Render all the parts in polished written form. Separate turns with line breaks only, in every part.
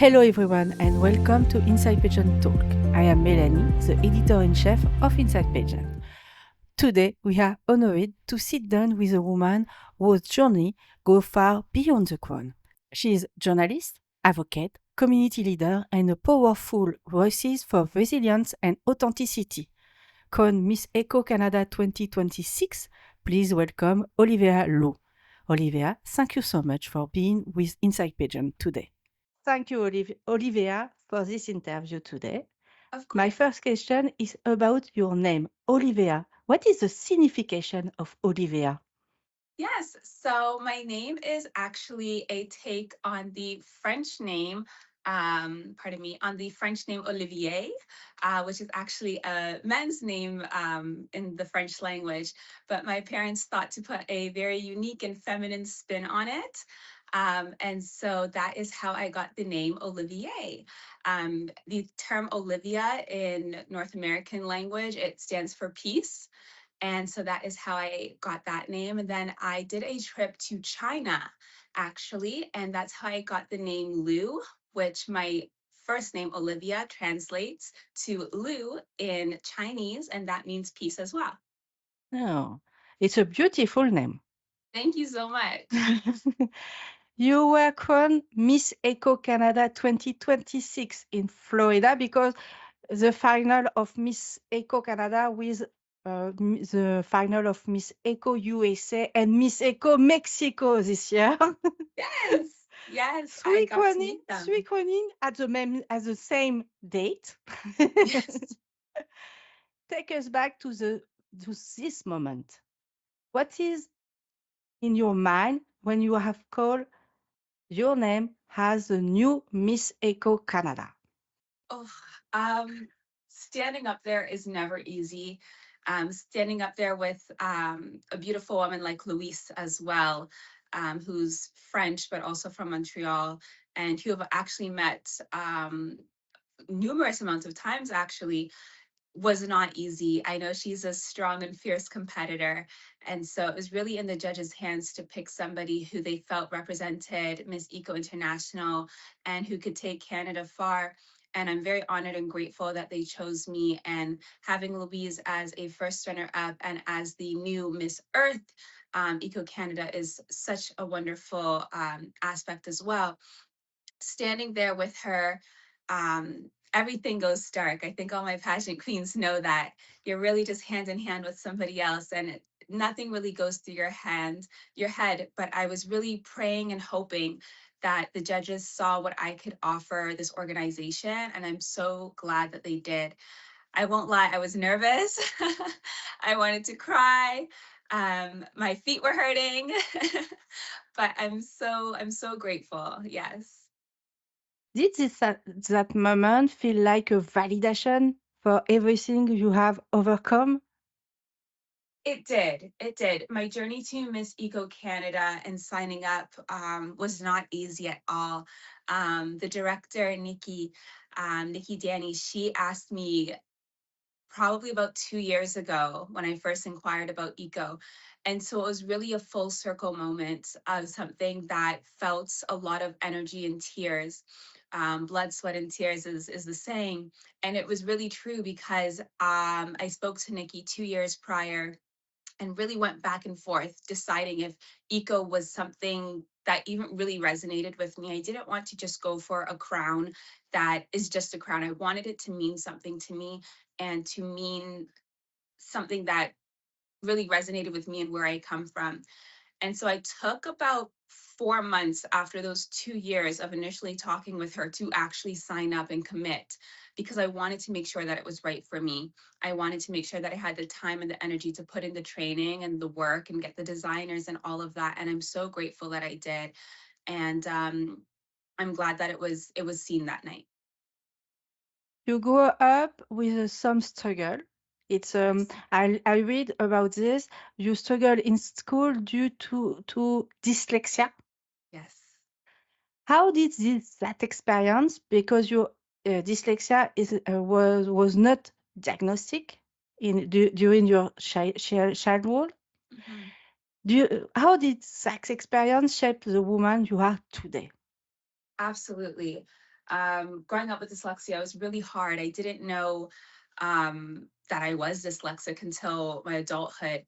Hello everyone and welcome to Inside Pageant Talk. I am Melanie, the editor-in-chief of Inside Pageant. Today we are honored to sit down with a woman whose journey goes far beyond the crown. She is journalist, advocate, community leader and a powerful voice for resilience and authenticity. Con Miss Eco Canada 2026, please welcome Olivea Loo. Olivea, thank you so much for being with Inside Pageant today. Thank you, Olivia, for this interview today.
Of
My
course.
first question is about your name, Olivia. What is the signification of Olivia?
Yes. So my name is actually a take on the French name, pardon me, on the French name Olivier, which is actually a men's name in the French language. But my parents thought to put a very unique and feminine spin on it. And so that is how I got the name Olivier. The term Olivia in North American language, it stands for peace. And so that is how I got that name. And then I did a trip to China, actually. And that's how I got the name Lou, which my first name, Olivia, translates to Lu in Chinese. And that means peace as well.
Oh, it's a beautiful name.
Thank you so much.
You were crowned Miss Eco Canada 2026 in Florida because the final of Miss Eco Canada with the final of Miss Eco USA and Miss Eco Mexico this year.
Yes. Yes. I
Three
got to
crowning,
meet
three
them.
crowning at the same date.
Yes.
Take us back to this moment. What is in your mind when you have called your name as the new Miss Eco Canada?
Oh, standing up there is never easy. Standing up there with a beautiful woman like Louise as well, who's French but also from Montreal, and who have actually met numerous amounts of times actually was not easy. I know she's a strong and fierce competitor. And so it was really in the judges' hands to pick somebody who they felt represented Miss Eco International and who could take Canada far. And I'm very honored and grateful that they chose me. And having Louise as a first runner up and as the new Miss Earth Eco Canada is such a wonderful aspect as well. Standing there with her, everything goes stark. I think all my pageant queens know that you're really just hand in hand with somebody else, and nothing really goes through your head. But I was really praying and hoping that the judges saw what I could offer this organization, and I'm so glad that they did. I won't lie, I was nervous. I wanted to cry. My feet were hurting, but I'm so grateful. Yes.
Did that moment feel like a validation for everything you have overcome?
It did. It did. My journey to Miss Eco Canada and signing up was not easy at all. The director, Nikki Danny, she asked me probably about 2 years ago when I first inquired about eco. And so it was really a full circle moment of something that felt a lot of energy and tears. Blood, sweat, and tears is the saying. And it was really true because I spoke to Nikki 2 years prior and really went back and forth deciding if eco was something that even really resonated with me. I didn't want to just go for a crown that is just a crown. I wanted it to mean something to me and to mean something that really resonated with me and where I come from. And so I took about 4 months after those 2 years of initially talking with her to actually sign up and commit because I wanted to make sure that it was right for me. I wanted to make sure that I had the time and the energy to put in the training and the work and get the designers and all of that. And I'm so grateful that I did. And I'm glad that it was seen that night.
You grew up with some struggle. It's
Yes.
I read about this. You struggle in school due to dyslexia.
Yes.
How did that experience, because your dyslexia was not diagnostic during your childhood?
Mhm.
How did that experience shape the woman you are today?
Absolutely. Growing up with dyslexia was really hard. I didn't know that I was dyslexic until my adulthood.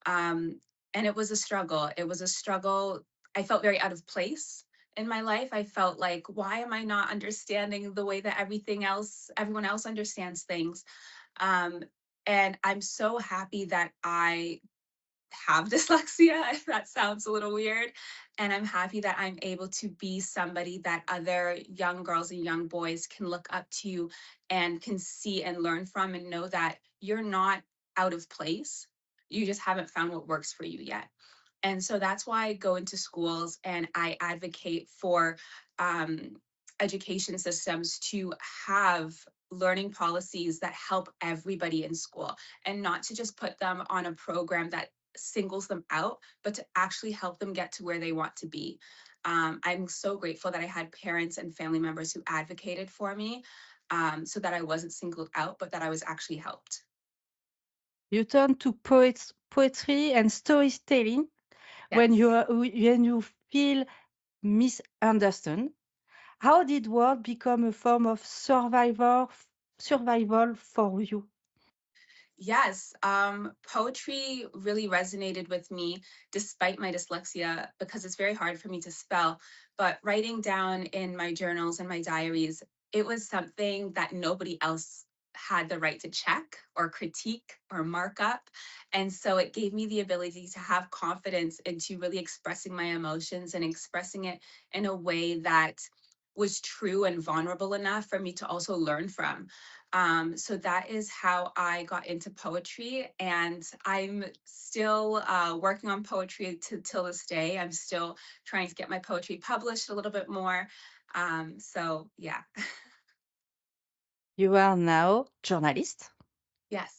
Um, and it was a struggle. It was a struggle. I felt very out of place in my life. I felt like, why am I not understanding the way that everyone else understands things? Um, and I'm so happy that I have dyslexia, if that sounds a little weird. And I'm happy that I'm able to be somebody that other young girls and young boys can look up to and can see and learn from and know that you're not out of place. You just haven't found what works for you yet. And so that's why I go into schools and I advocate for um, education systems to have learning policies that help everybody in school and not to just put them on a program that singles them out, but to actually help them get to where they want to be. I'm so grateful that I had parents and family members who advocated for me so that I wasn't singled out, but that I was actually helped.
You turn to poetry and storytelling
Yes.
when you feel misunderstood. How did work become a form of survival for you?
Yes, poetry really resonated with me despite my dyslexia because it's very hard for me to spell. But writing down in my journals and my diaries, it was something that nobody else had the right to check or critique or mark up. And so it gave me the ability to have confidence into really expressing my emotions and expressing it in a way that was true and vulnerable enough for me to also learn from. So that is how I got into poetry, and I'm still working on poetry till this day. I'm still trying to get my poetry published a little bit more. So yeah,
You are now journalist,
yes,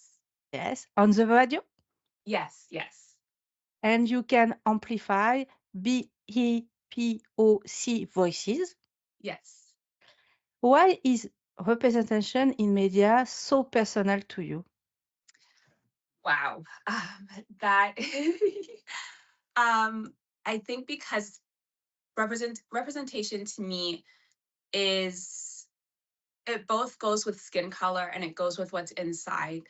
yes, on the radio,
yes, yes,
and you can amplify BEPOC voices.
yes.
Why is representation in media so personal to you?
Wow, that um, I think because representation to me is it both goes with skin color and it goes with what's inside.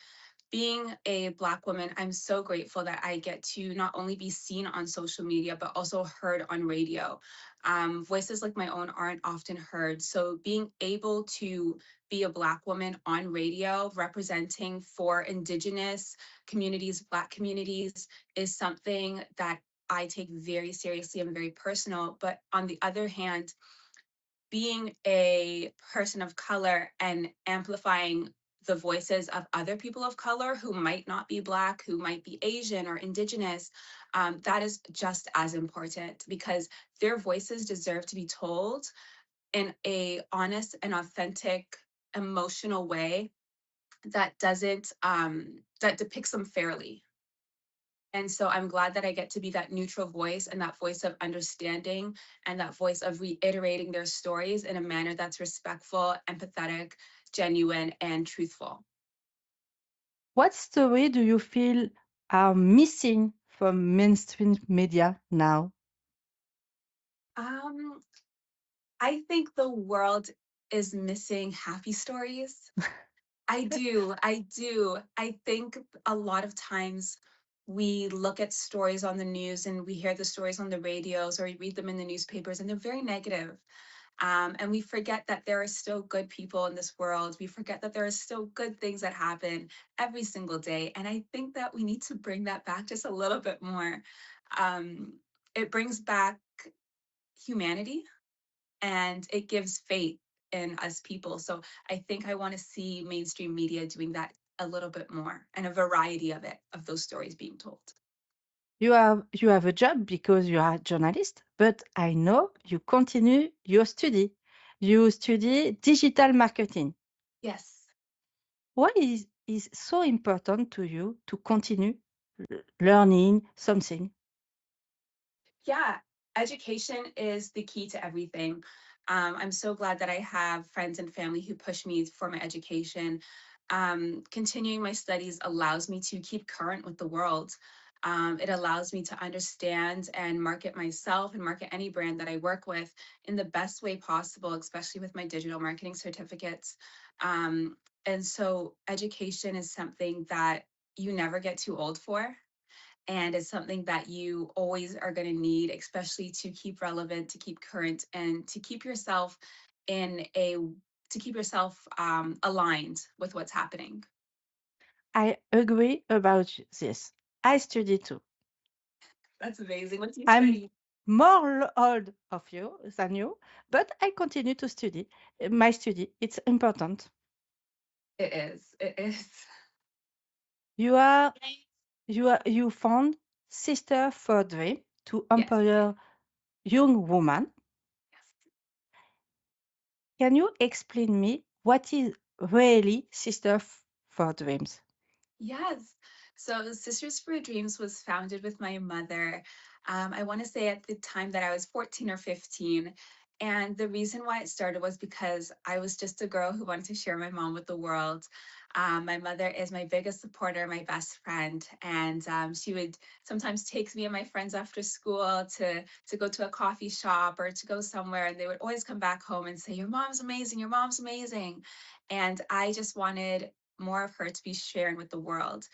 Being a Black woman, I'm so grateful that I get to not only be seen on social media, but also heard on radio. Voices like my own aren't often heard. So being able to be a Black woman on radio, representing for Indigenous communities, Black communities, is something that I take very seriously and very personal. But on the other hand, being a person of color and amplifying the voices of other people of color who might not be Black, who might be Asian or Indigenous, that is just as important because their voices deserve to be told in a honest and authentic, emotional way that doesn't that depicts them fairly. And so I'm glad that I get to be that neutral voice and that voice of understanding and that voice of reiterating their stories in a manner that's respectful, empathetic, genuine, and truthful.
What story do you feel are missing from mainstream media now?
Um, I think the world is missing happy stories. I do. I do. I think a lot of times we look at stories on the news and we hear the stories on the radios or we read them in the newspapers and they're very negative. And we forget that there are still good people in this world. We forget that there are still good things that happen every single day. And I think that we need to bring that back just a little bit more. Um, it brings back humanity and it gives faith in us people. So I think I want to see mainstream media doing that a little bit more and a variety of it, of those stories being told.
You have a job because you are a journalist, but I know you continue your study. You study digital marketing.
Yes.
Why is so important to you to continue learning something?
Yeah, education is the key to everything. I'm so glad that I have friends and family who push me for my education. Continuing my studies allows me to keep current with the world. It allows me to understand and market myself and market any brand that I work with in the best way possible, especially with my digital marketing certificates. Um, and so, education is something that you never get too old for. And it's something that you always are going to need, especially to keep relevant, to keep current, and to keep yourself in a to keep yourself aligned with what's happening.
I agree about this. I study too.
That's amazing. What do you
I'm
study?
more old of you than you, but I continue to study. My study, it's important.
It is. It is.
You are you found Sister for Dream to
Yes.
empower young women.
Yes.
Can you explain me what is really Sister for Dreams?
Yes. So Sisters for Dreams was founded with my mother. I want to say at the time that I was 14 or 15. And the reason why it started was because I was just a girl who wanted to share my mom with the world. My mother is my biggest supporter, my best friend, and she would sometimes take me and my friends after school to go to a coffee shop or to go somewhere, and they would always come back home and say, "Your mom's amazing. Your mom's amazing," and I just wanted more of her to be sharing with the world.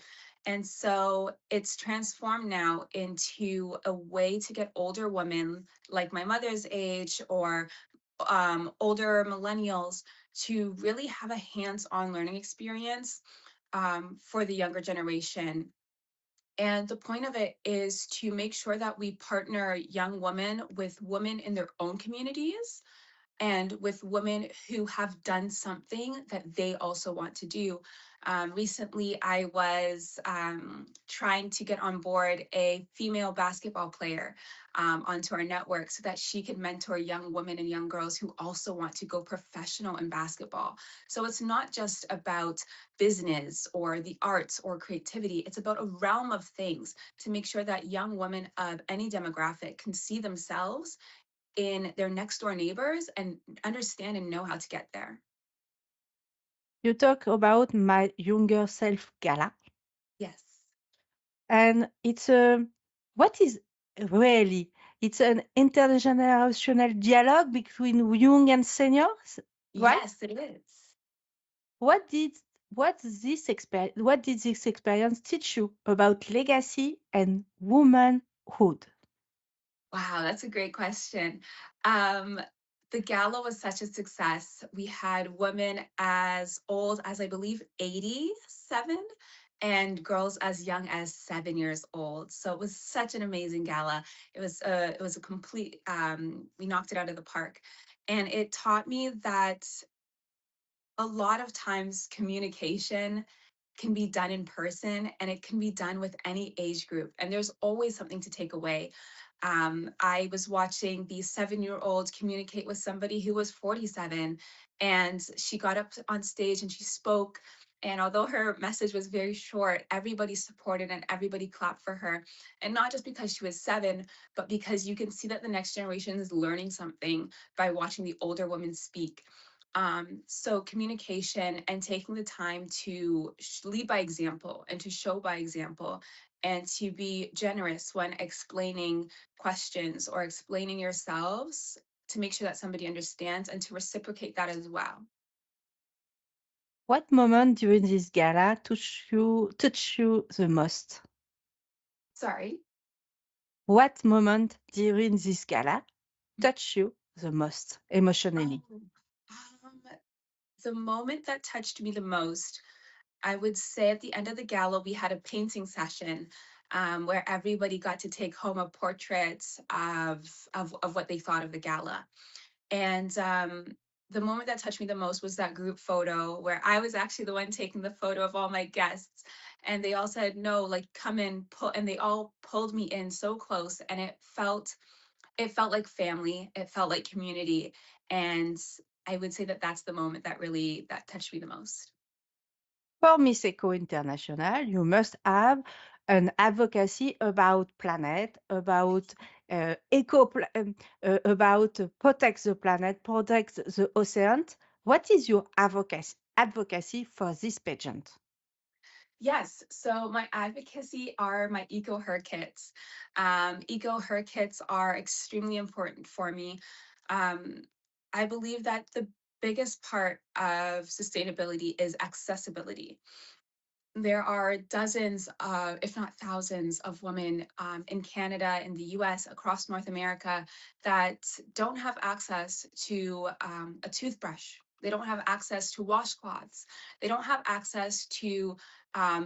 And so it's transformed now into a way to get older women like my mother's age or older millennials to really have a hands on learning experience for the younger generation. And the point of it is to make sure that we partner young women with women in their own communities and with women who have done something that they also want to do. Recently, I was trying to get on board a female basketball player onto our network so that she could mentor young women and young girls who also want to go professional in basketball. So it's not just about business or the arts or creativity, it's about a realm of things to make sure that young women of any demographic can see themselves in their next door neighbors and understand and know how to get there.
You talk about my younger self gala,
Yes.
and it's a what is really? It's an intergenerational dialogue between young and seniors, right?
Yes, it is.
What did what did this experience teach you about legacy and womanhood?
Wow, that's a great question. Um, the gala was such a success. We had women as old as I believe 87 and girls as young as 7 years old. So it was such an amazing gala. It was a complete we knocked it out of the park. And it taught me that a lot of times communication can be done in person and it can be done with any age group. And there's always something to take away. I was watching the 7 year old communicate with somebody who was 47, and she got up on stage and she spoke. And although her message was very short, everybody supported and everybody clapped for her. And not just because she was 7, but because you can see that the next generation is learning something by watching the older women speak. So communication and taking the time to lead by example and to show by example and to be generous when explaining questions or explaining yourselves to make sure that somebody understands and to reciprocate that as well.
What moment during this gala touch you the most?
Sorry.
What moment during this gala touch you the most emotionally?
Oh, um, the moment that touched me the most, I would say at the end of the gala, we had a painting session where everybody got to take home a portrait of what they thought of the gala. And the moment that touched me the most was that group photo where I was actually the one taking the photo of all my guests. And they all said, no, like come in, pull, and they all pulled me in so close. And it felt like family, it felt like community. And I would say that that's the moment that really that touched me the most.
For Miss Eco International, you must have an advocacy about planet, about about protect the planet, protect the ocean. What is your advocacy for this pageant?
Yes, so my advocacy are my eco her kits. Eco her kits are extremely important for me. Um, I believe that the biggest part of sustainability is accessibility. There are dozens of, if not thousands, of women in Canada, in the US, across North America that don't have access to a toothbrush. They don't have access to washcloths. They don't have access to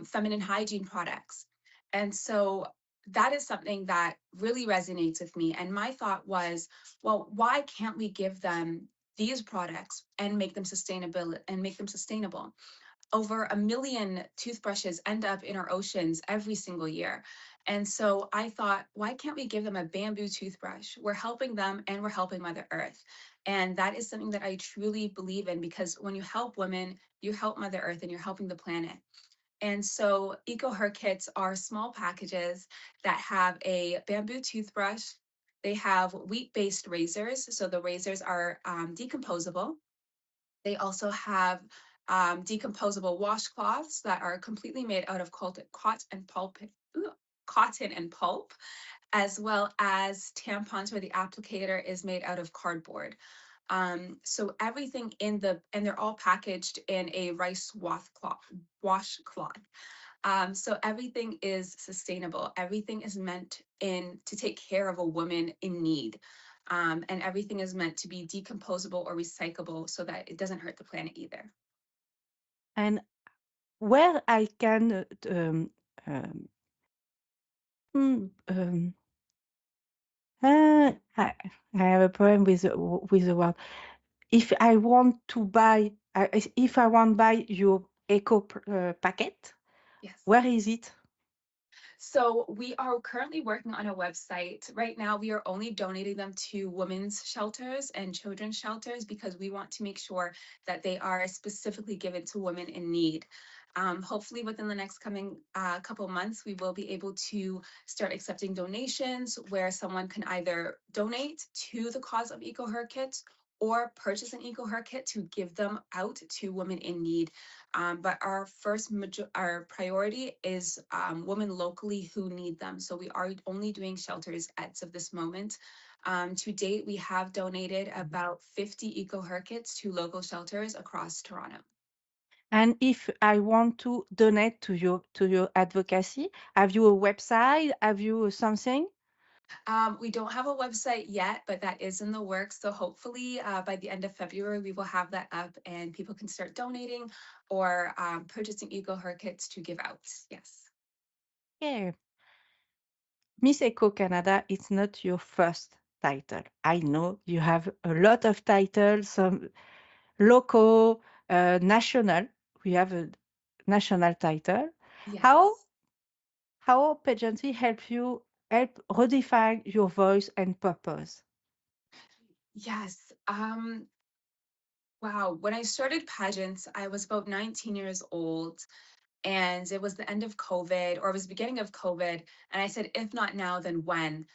feminine hygiene products. And so that is something that really resonates with me. And my thought was, well, why can't we give them these products and make them sustainable? Over 1 million toothbrushes end up in our oceans every single year. And so I thought, why can't we give them a bamboo toothbrush? We're helping them and we're helping Mother Earth. And that is something that I truly believe in, because when you help women, you help Mother Earth and you're helping the planet. And so Eco Her Kits are small packages that have a bamboo toothbrush. They have wheat-based razors. So the razors are decomposable. They also have decomposable washcloths that are completely made out of cotton and pulp, as well as tampons where the applicator is made out of cardboard. So everything and they're all packaged in a rice washcloth. So everything is sustainable. Everything is meant in to take care of a woman in need. And everything is meant to be decomposable or recyclable so that it doesn't hurt the planet either.
And where I can um, hmm, I have a problem with the word. If I want to buy, if I want to buy your eco packet,
Yes.
where is it?
So we are currently working on a website. Right now, we are only donating them to women's shelters and children's shelters because we want to make sure that they are specifically given to women in need. Hopefully, within the next coming couple months, we will be able to start accepting donations where someone can either donate to the cause of Eco Her Kits or purchase an Eco Her Kit to give them out to women in need. But our priority is women locally who need them. So we are only doing shelters as of this moment. To date, we have donated about 50 Eco Her Kits to local shelters across Toronto.
And if I want to donate to your advocacy, have you a website? Have you something?
We don't have a website yet, but that is in the works. So hopefully by the end of February, we will have that up and people can start donating or purchasing Eco Her Kits to give out. Yes.
Yeah. Miss Eco Canada, it's not your first title. I know you have a lot of titles, some local, national. We have a national title. How
Yes.
how pageantry help redefine your voice and purpose?
Yes. Wow. When I started pageants, I was about 19 years old, and it was the end of COVID, or it was the beginning of COVID. And I said, if not now, then when?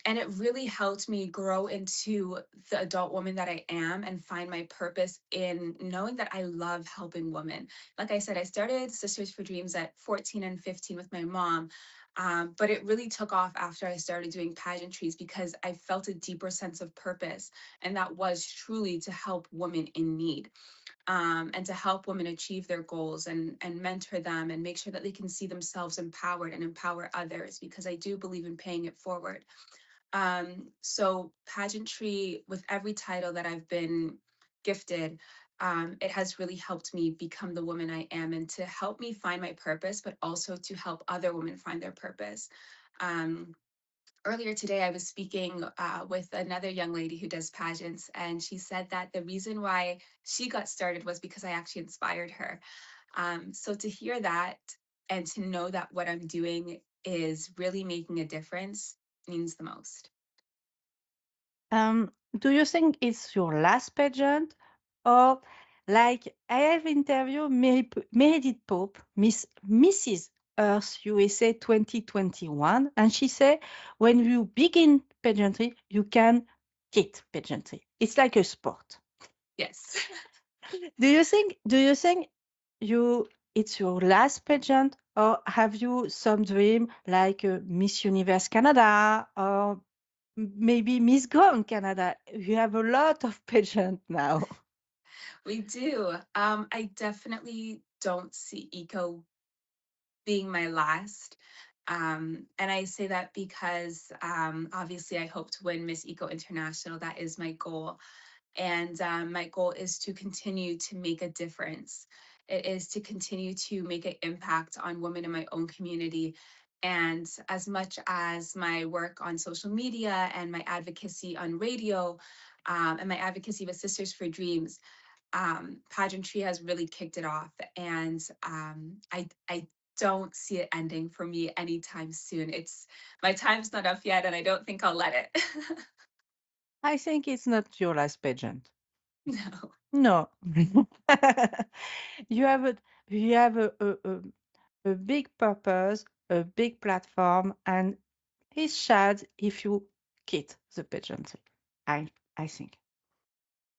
And it really helped me grow into the adult woman that I am and find my purpose in knowing that I love helping women. Like I said, I started Sisters for Dreams at 14 and 15 with my mom. But it really took off after I started doing pageantries because I felt a deeper sense of purpose. And that was truly to help women in need, and to help women achieve their goals and mentor them and make sure that they can see themselves empowered and empower others, because I do believe in paying it forward. So pageantry, with every title that I've been gifted, it has really helped me become the woman I am and to help me find my purpose, but also to help other women find their purpose. Um, Earlier today, I was speaking with another young lady who does pageants, and she said that the reason why she got started was because I actually inspired her. So to hear that and to know that what I'm doing is really making a difference means the most.
Do you think it's your last pageant? Or like I have interviewed Meredith Pope, Mrs. Earth USA 2021, and she said when you begin pageantry, you can quit pageantry. It's like a sport.
Yes.
Do you think you it's your last pageant, or have you some dream like Miss Universe Canada or maybe Miss Grand Canada? You have a lot of pageant now.
We do. I definitely don't see eco being my last. And I say that because obviously I hope to win Miss Eco International. That is my goal. And my goal is to continue to make a difference. It is to continue to make an impact on women in my own community. And as much as my work on social media and my advocacy on radio and my advocacy with Sisters for Dreams, pageantry has really kicked it off. And I don't see it ending for me anytime soon. It's my time's not up yet, and I don't think I'll let it.
I think it's not your last pageant.
No.
No. You have a big purpose, a big platform, and it's sad if you quit the pageantry. I think.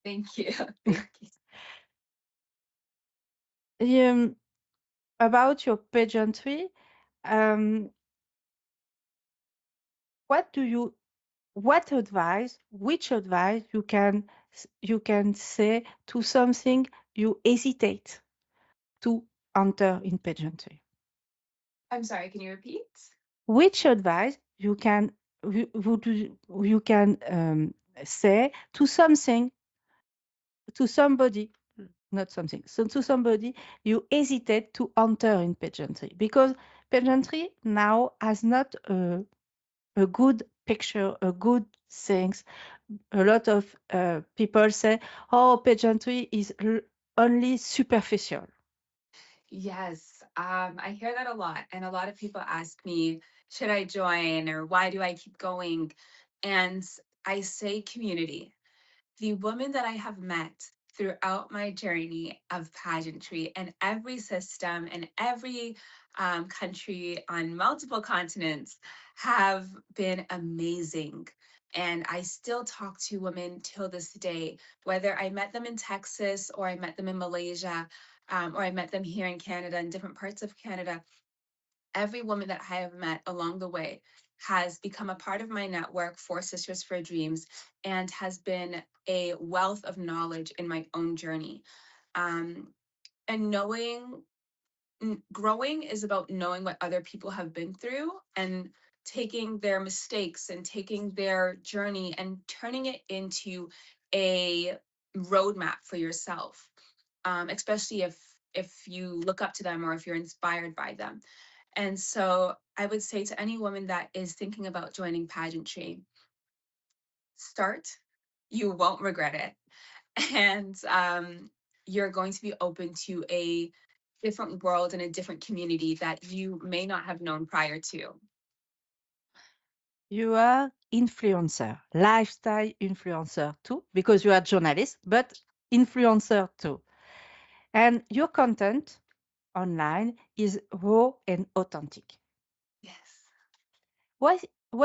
Thank you. Thank you.
Um, about your pageantry, um, what do you, what advice, which advice you can say to something you hesitate to enter in pageantry?
I'm sorry, can you repeat?
Which advice you can say to something, to somebody, not something, so to somebody you hesitate to enter in pageantry, because pageantry now has not a good picture, a good things. A lot of people say, oh, pageantry is only superficial.
Yes, I hear that a lot. And a lot of people ask me, should I join or why do I keep going? And I say community. The women that I have met throughout my journey of pageantry and every system and every country on multiple continents have been amazing. And I still talk to women till this day, whether I met them in Texas or I met them in Malaysia, or I met them here in Canada, in different parts of Canada. Every woman that I have met along the way has become a part of my network for Sisters for Dreams and has been a wealth of knowledge in my own journey. Um, and growing is about knowing what other people have been through and taking their mistakes and taking their journey and turning it into a roadmap for yourself, especially if you look up to them or if you're inspired by them. And so I would say to any woman that is thinking about joining pageantry, start. You won't regret it. And you're going to be open to a different world and a different community that you may not have known prior to.
You are influencer, lifestyle influencer too, because you are journalist, but influencer too. And your content online is raw and authentic.
Yes.
Why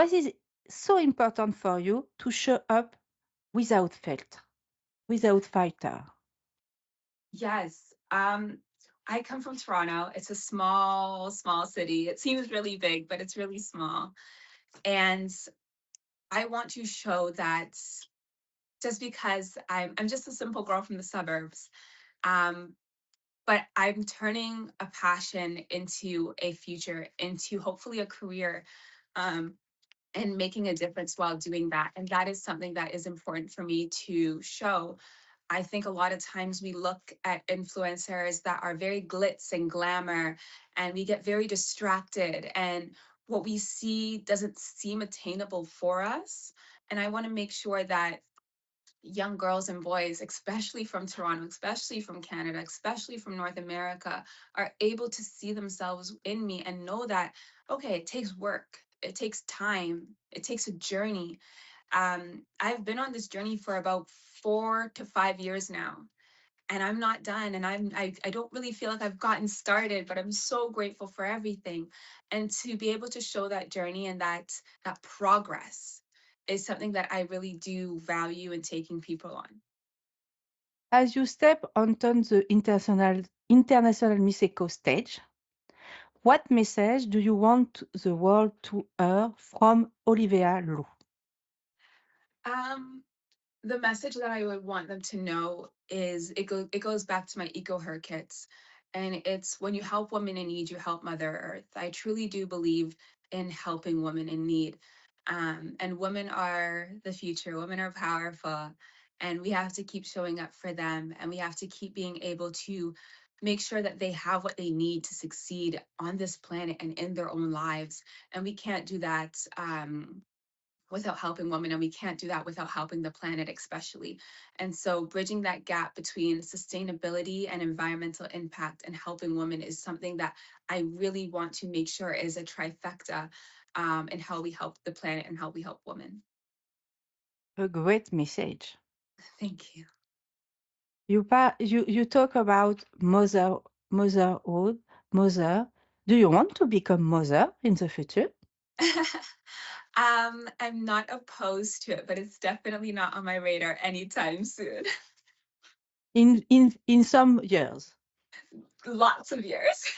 is it so important for you to show up without filter, without filter?
Yes. I come from Toronto. It's a small city. It seems really big, but it's really small. And I want to show that just because I'm just a simple girl from the suburbs, um, but I'm turning a passion into a future, into hopefully a career, um, and making a difference while doing that. And that is something that is important for me to show. I think a lot of times we look at influencers that are very glitz and glamour, and we get very distracted, and what we see doesn't seem attainable for us. And I want to make sure that young girls and boys, especially from Toronto, especially from Canada, especially from North America, are able to see themselves in me and know that, okay, it takes work, it takes time, it takes a journey. I've been on this journey for about 4 to 5 years now, and I'm not done. And I don't really feel like I've gotten started, but I'm so grateful for everything. And to be able to show that journey and that progress is something that I really do value in taking people on.
As you step onto the International Miss Eco stage. What message do you want the world to hear from Olivea Loo?
Um, the message that I would want them to know is it goes back to my eco her kits. And it's when you help women in need, you help Mother Earth. I truly do believe in helping women in need. And women are the future. Women are powerful. And we have to keep showing up for them. And we have to keep being able to make sure that they have what they need to succeed on this planet and in their own lives. And we can't do that without helping women, and we can't do that without helping the planet especially. And so bridging that gap between sustainability and environmental impact and helping women is something that I really want to make sure is a trifecta in how we help the planet and how we help women.
A great message.
Thank you.
You talk about motherhood, mother. Do you want to become mother in the future?
I'm not opposed to it, but it's definitely not on my radar anytime soon.
In some years.
Lots of years.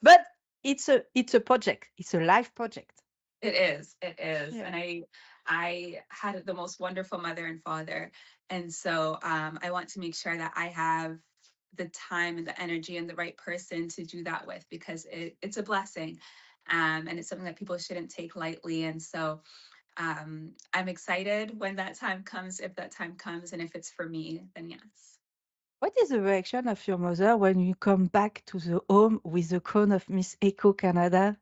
But it's a project. It's a life project.
It is. It is.
Yeah.
And I had the most wonderful mother and father. And so I want to make sure that I have the time and the energy and the right person to do that with, because it's a blessing. And it's something that people shouldn't take lightly. And so I'm excited when that time comes, if that time comes, and if it's for me, then yes.
What is the reaction of your mother when you come back to the home with the crown of Miss Eco Canada?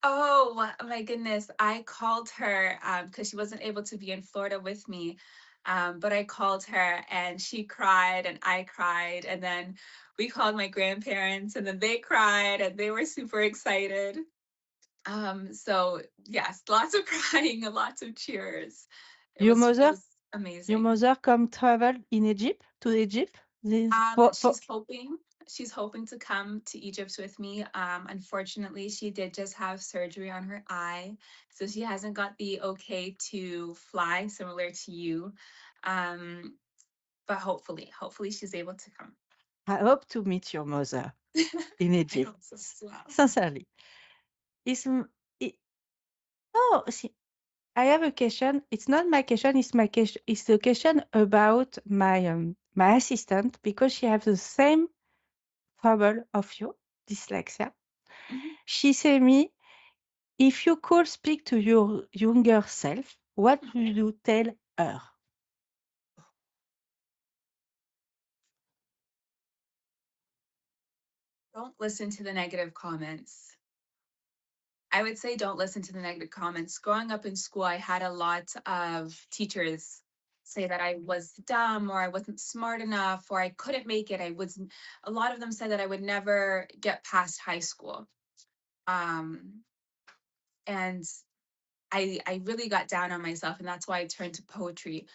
Oh my goodness. I called her because she wasn't able to be in Florida with me. But I called her and she cried and I cried. And then we called my grandparents and then they cried and they were super excited. So yes, lots of crying and lots of cheers.
Your
It
mother,
was
your
amazing.
mother come travel in Egypt to Egypt. For
She's hoping to come to Egypt with me. Unfortunately, she did just have surgery on her eye, so she hasn't got the okay to fly, similar to you. Um, but hopefully she's able to come.
I hope to meet your mother in
I
Egypt.
hope so as well.
Sincerely. Is m- I- oh, see, I have a question. It's not my question. It's my question. It's the question about my assistant because she has the same trouble of you, dyslexia.
Mhm.
She said me, if you could speak to your younger self, what would you tell her?
Don't listen to the negative comments. I would say don't listen to the negative comments. Growing up in school, I had a lot of teachers say that I was dumb or I wasn't smart enough or I couldn't make it. A lot of them said that I would never get past high school. Um, and I really got down on myself, and that's why I turned to poetry,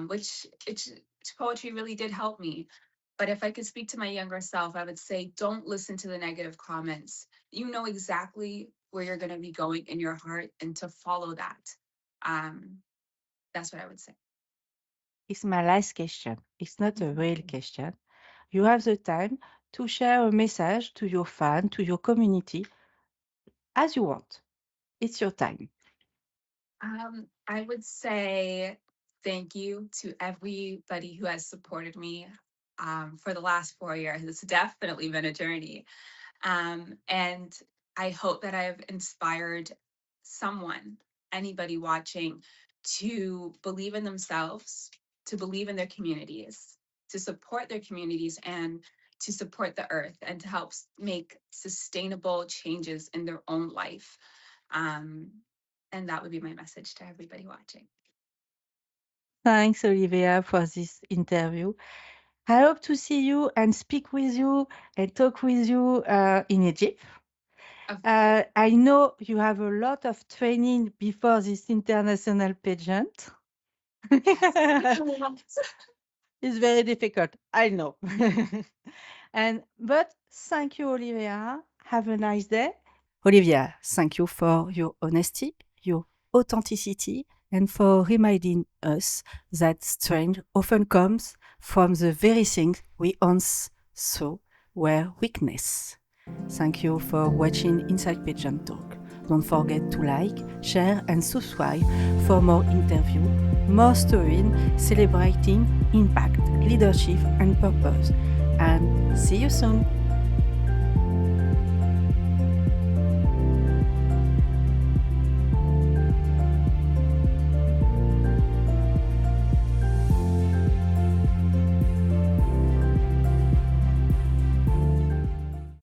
which poetry really did help me. But if I could speak to my younger self, I would say, don't listen to the negative comments. You know exactly where you're going to be going in your heart, and to follow that. Um, that's what I would say.
It's my last question. It's not a real
Mhm.
question. You have the time to share a message to your fan, to your community, as you want. It's your time.
I would say thank you to everybody who has supported me for the last 4 years. It's definitely been a journey. And I hope that I've inspired someone, anybody watching, to believe in themselves, to believe in their communities, to support their communities, and to support the earth, and to help make sustainable changes in their own life. Um, and that would be my message to everybody watching.
Thanks, Olivia, for this interview. I hope to see you and speak with you and talk with you in Egypt.
Of
I know you have a lot of training before this international pageant.
yes.
It's very difficult, I know. But thank you, Olivia. Have a nice day. Olivia, thank you for your honesty, your authenticity, and for reminding us that strength often comes from the very things we once saw were weakness. Thank you for watching Inside Pageant Talk. Don't forget to like, share, and subscribe for more interviews, more stories celebrating impact, leadership, and purpose. And see you soon!